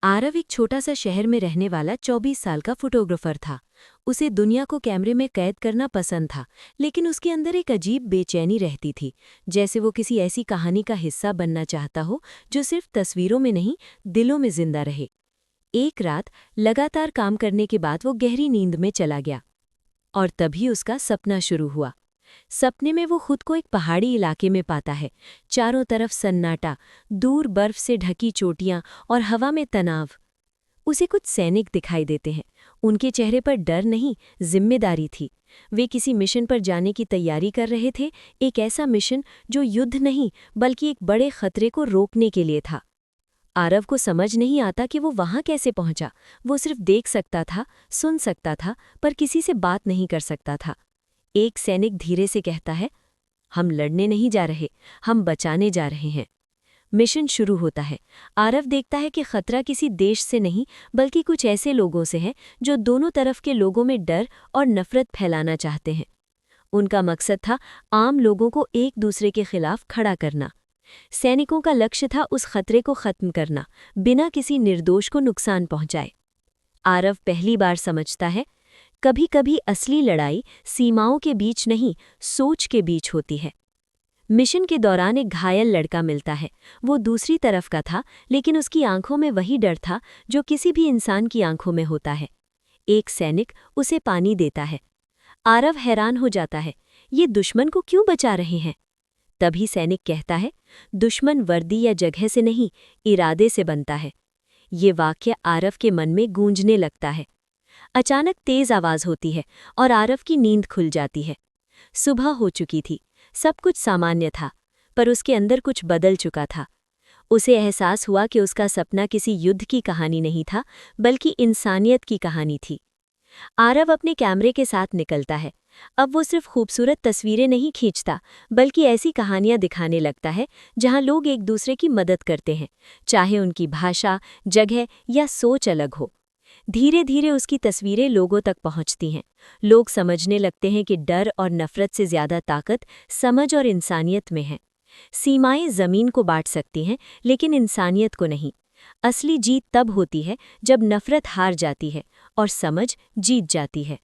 आरव एक छोटा सा शहर में रहने वाला 24 साल का फोटोग्राफर था। उसे दुनिया को कैमरे में कैद करना पसंद था, लेकिन उसके अंदर एक अजीब बेचैनी रहती थी, जैसे वो किसी ऐसी कहानी का हिस्सा बनना चाहता हो जो सिर्फ तस्वीरों में नहीं, दिलों में जिंदा रहे। एक रात लगातार काम करने के बाद वो गहरी नींद में चला गया और तभी उसका सपना शुरू हुआ। सपने में वो खुद को एक पहाड़ी इलाके में पाता है। चारों तरफ सन्नाटा, दूर बर्फ से ढकी चोटियां और हवा में तनाव। उसे कुछ सैनिक दिखाई देते हैं। उनके चेहरे पर डर नहीं, जिम्मेदारी थी। वे किसी मिशन पर जाने की तैयारी कर रहे थे, एक ऐसा मिशन जो युद्ध नहीं बल्कि एक बड़े खतरे को रोकने के लिए था। आरव को समझ नहीं आता कि वो वहां कैसे पहुंचा। वो सिर्फ देख सकता था, सुन सकता था, पर किसी से बात नहीं कर सकता था। एक सैनिक धीरे से कहता है, हम लड़ने नहीं जा रहे, हम बचाने जा रहे हैं। मिशन शुरू होता है। आरव देखता है कि खतरा किसी देश से नहीं बल्कि कुछ ऐसे लोगों से है जो दोनों तरफ के लोगों में डर और नफरत फैलाना चाहते हैं। उनका मकसद था आम लोगों को एक दूसरे के खिलाफ खड़ा करना। सैनिकों का लक्ष्य था उस खतरे को खत्म करना, बिना किसी निर्दोष को नुकसान पहुंचाए। आरव पहली बार समझता है, कभी कभी असली लड़ाई सीमाओं के बीच नहीं, सोच के बीच होती है। मिशन के दौरान एक घायल लड़का मिलता है। वो दूसरी तरफ का था, लेकिन उसकी आंखों में वही डर था जो किसी भी इंसान की आंखों में होता है। एक सैनिक उसे पानी देता है। आरव हैरान हो जाता है, ये दुश्मन को क्यों बचा रहे हैं? तभी सैनिक कहता है, दुश्मन वर्दी या जगह से नहीं, इरादे से बनता है। ये वाक्य आरव के मन में गूंजने लगता है। अचानक तेज आवाज होती है और आरव की नींद खुल जाती है। सुबह हो चुकी थी, सब कुछ सामान्य था, पर उसके अंदर कुछ बदल चुका था। उसे एहसास हुआ कि उसका सपना किसी युद्ध की कहानी नहीं था, बल्कि इंसानियत की कहानी थी। आरव अपने कैमरे के साथ निकलता है। अब वो सिर्फ खूबसूरत तस्वीरें नहीं खींचता, बल्कि ऐसी कहानियां दिखाने लगता है जहां लोग एक दूसरे की मदद करते हैं, चाहे उनकी भाषा, जगह या सोच अलग हो। धीरे धीरे उसकी तस्वीरें लोगों तक पहुंचती हैं। लोग समझने लगते हैं कि डर और नफरत से ज्यादा ताकत समझ और इंसानियत में है। सीमाएं जमीन को बांट सकती हैं, लेकिन इंसानियत को नहीं। असली जीत तब होती है जब नफरत हार जाती है और समझ जीत जाती है।